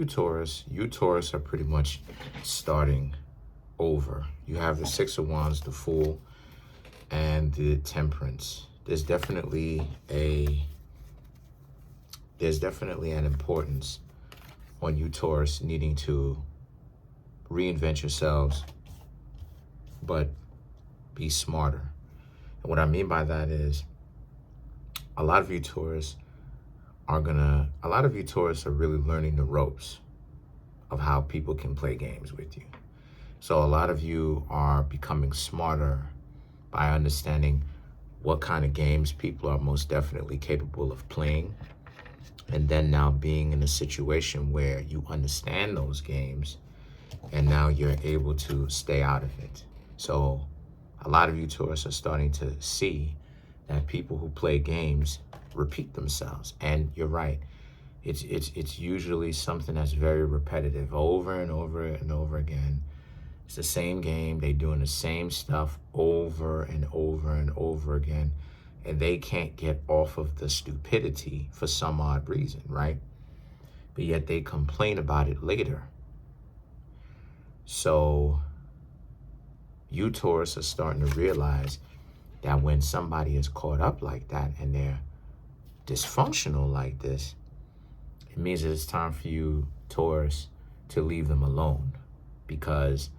You Taurus are pretty much starting over. You have the Six of Wands, the Fool, and the Temperance. There's definitely an importance on you Taurus needing to reinvent yourselves, but be smarter. And what I mean by that is a lot of you Taurus are really learning the ropes of how people can play games with you. So a lot of you are becoming smarter by understanding what kind of games people are most definitely capable of playing. And then now being in a situation where you understand those games and now you're able to stay out of it. So a lot of you Taurus are starting to see that people who play games repeat themselves. And you're right. It's usually something that's very repetitive over and over and over again. It's the same game. They're doing the same stuff over and over and over again. And they can't get off of the stupidity for some odd reason, right? But yet they complain about it later. So you Taurus are starting to realize that when somebody is caught up like that and they're dysfunctional like this, it means that it's time for you, Taurus, to leave them alone. Because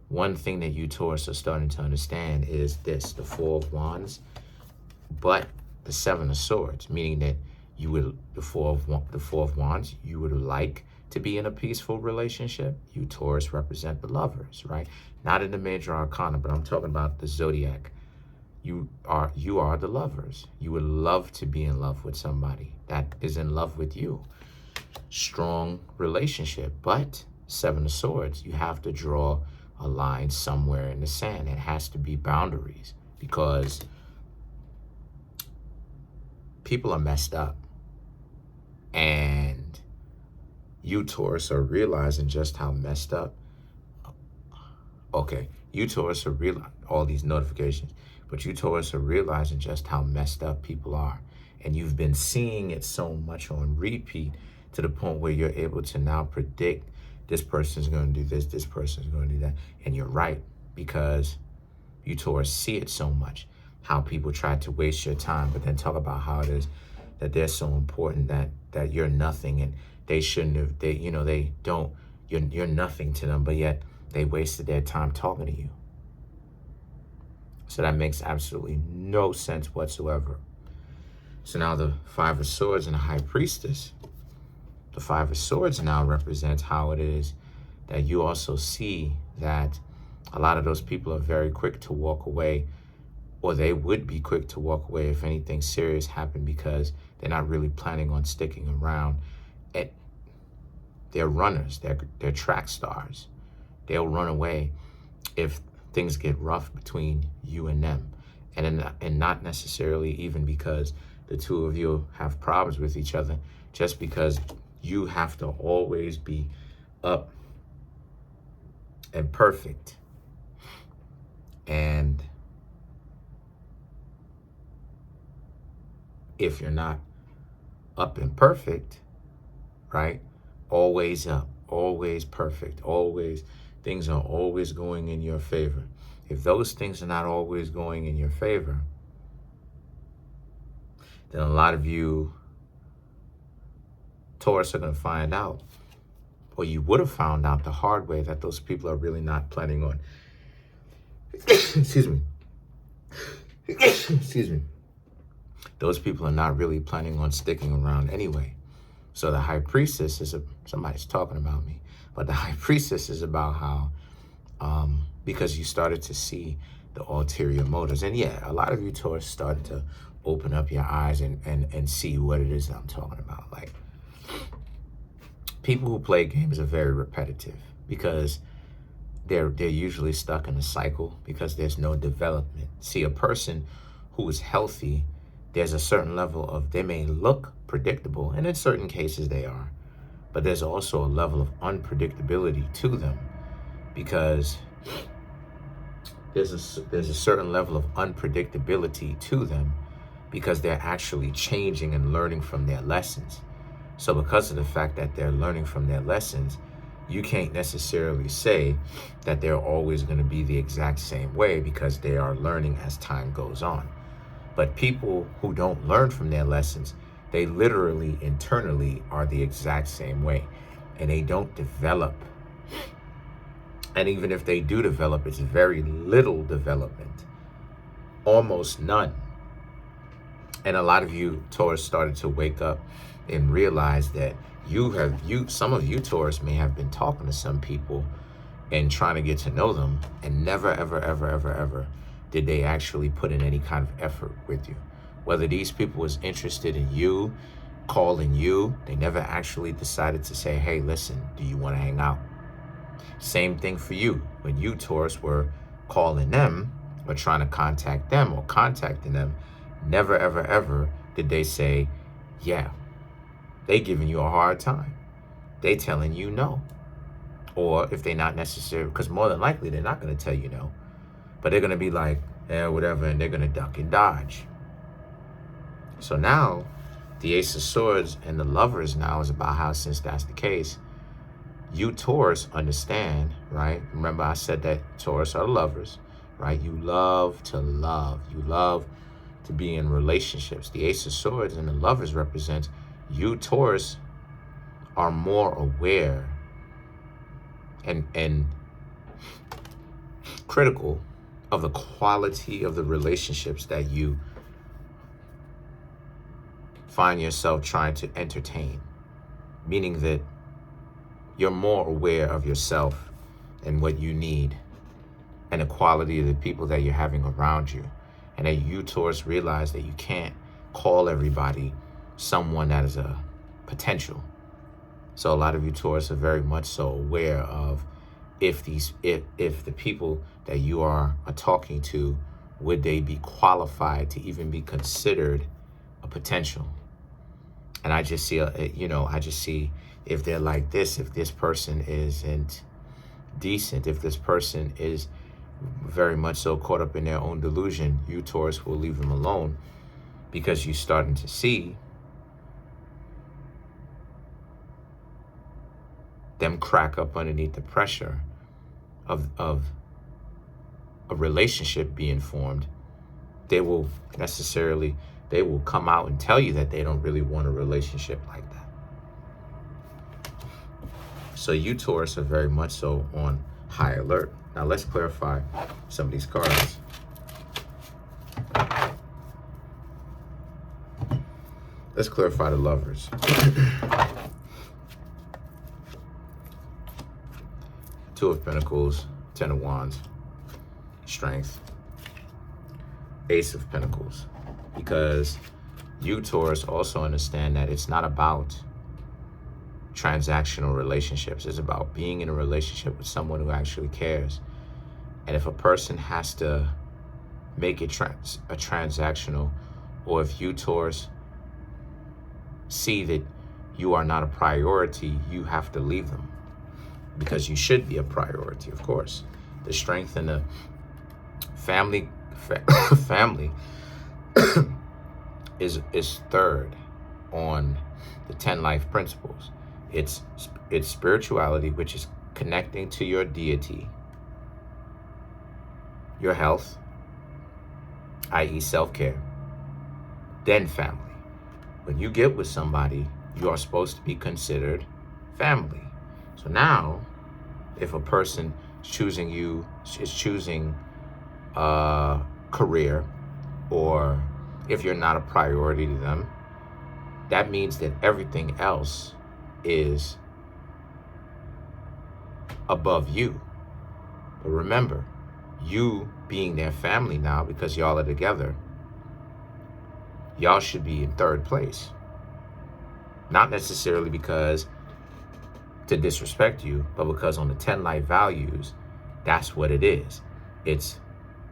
one thing that you Taurus are starting to understand is this, the Four of Wands, but the Seven of Swords, meaning that you would, the Four of Wands, you would like to be in a peaceful relationship. You Taurus represent the lovers, right? Not in the major arcana, but I'm talking about the zodiac. You are the lovers. You would love to be in love with somebody that is in love with you. Strong relationship, but Seven of Swords, you have to draw a line somewhere in the sand. It has to be boundaries because people are messed up. And you Taurus are realizing just how messed up. Okay, you Taurus are realizing all these notifications, but you Taurus are realizing just how messed up people are. And you've been seeing it so much on repeat to the point where you're able to now predict this person's going to do this, this person's going to do that. And you're right, because you Taurus see it so much, how people try to waste your time, but then talk about how it is that they're so important that you're nothing and they shouldn't have, they don't, you're nothing to them, but yet they wasted their time talking to you. So that makes absolutely no sense whatsoever. So now the Five of Swords and the High Priestess. The Five of Swords now represents how it is that you also see that a lot of those people are very quick to walk away, or they would be quick to walk away if anything serious happened, because they're not really planning on sticking around. They're runners, they're track stars. They'll run away if things get rough between you and them. And not necessarily even because the two of you have problems with each other, just because you have to always be up and perfect. And if you're not up and perfect, right? Always up, always perfect, always, things are always going in your favor. If those things are not always going in your favor, then a lot of you Taurus are going to find out, or you would have found out the hard way, that those people are really not planning on, excuse me, excuse me, those people are not really planning on sticking around anyway. So the High Priestess is, somebody's talking about me, but the High Priestess is about how, because you started to see the ulterior motives. And yeah, a lot of you Taurus started to open up your eyes and see what it is that I'm talking about. Like, people who play games are very repetitive because they're usually stuck in a cycle because there's no development. See, a person who is healthy, there's a certain level of, they may look predictable, and in certain cases they are, but there's also a level of unpredictability to them, because there's a certain level of unpredictability to them because they're actually changing and learning from their lessons. So because of the fact that they're learning from their lessons, you can't necessarily say that they're always going to be the exact same way, because they are learning as time goes on. But people who don't learn from their lessons, they literally internally are the exact same way, and they don't develop. And even if they do develop, it's very little development, almost none. And a lot of you Taurus started to wake up and realize that some of you Taurus may have been talking to some people and trying to get to know them, and never, ever, ever, ever, ever did they actually put in any kind of effort with you. Whether these people was interested in you, calling you, they never actually decided to say, hey, listen, do you want to hang out? Same thing for you. When you Taurus were calling them or trying to contact them or contacting them, never, ever, ever did they say, yeah. They giving you a hard time. They telling you no. Or if they're not necessary, because more than likely they're not going to tell you no, but they're going to be like, yeah, whatever, and they're going to duck and dodge. So now the Ace of Swords and the Lovers now is about how, since that's the case, you Taurus understand, right? Remember I said that Taurus are lovers, right? You love to love. You love to be in relationships. The Ace of Swords and the Lovers represents you Taurus are more aware and critical of the quality of the relationships that you find yourself trying to entertain. Meaning that you're more aware of yourself and what you need and the quality of the people that you're having around you. And that you Taurus realize that you can't call everybody someone that is a potential. So a lot of you Taurus are very much so aware of if the people that you are talking to, would they be qualified to even be considered a potential. And I just see, I just see if they're like this, if this person isn't decent, if this person is very much so caught up in their own delusion, you Taurus will leave them alone, because you're starting to see them crack up underneath the pressure of a relationship being formed. They will come out and tell you that they don't really want a relationship like that. So you Taurus are very much so on high alert. Now let's clarify some of these cards. Let's clarify the Lovers. Two of Pentacles, Ten of Wands, Strength, Ace of Pentacles. Because you Taurus also understand that it's not about transactional relationships. It's about being in a relationship with someone who actually cares. And if a person has to make it a transactional, or if you Taurus see that you are not a priority, you have to leave them. Because you should be a priority, of course. The Strength in the family is third on the 10 life principles. It's spirituality, which is connecting to your deity, your health, i.e. self-care, then family. When you get with somebody, you are supposed to be considered family. So now, if a person is choosing a career, or if you're not a priority to them, that means that everything else is above you. But remember, you being their family now, because y'all are together, y'all should be in third place. Not necessarily because to disrespect you, but because on the 10 life values, that's what it is. It's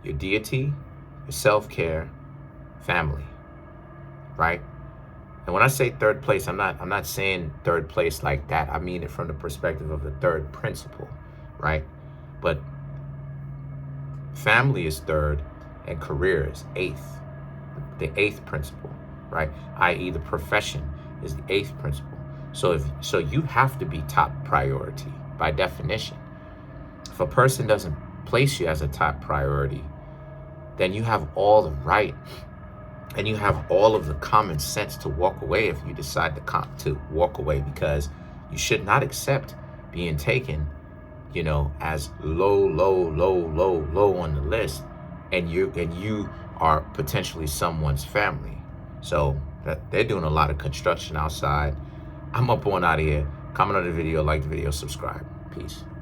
your deity, your self-care, family, right? And when I say third place, I'm not saying third place like that. I mean it from the perspective of the third principle, right? But family is third and career is eighth, the eighth principle, right? I.e. the profession is the eighth principle. So you have to be top priority by definition. If a person doesn't place you as a top priority, then you have all the right and you have all of the common sense to walk away if you decide to walk away, because you should not accept being taken, as low on the list, and you are potentially someone's family. So they're doing a lot of construction outside. I'm up on out of here. Comment on the video, like the video, subscribe. Peace.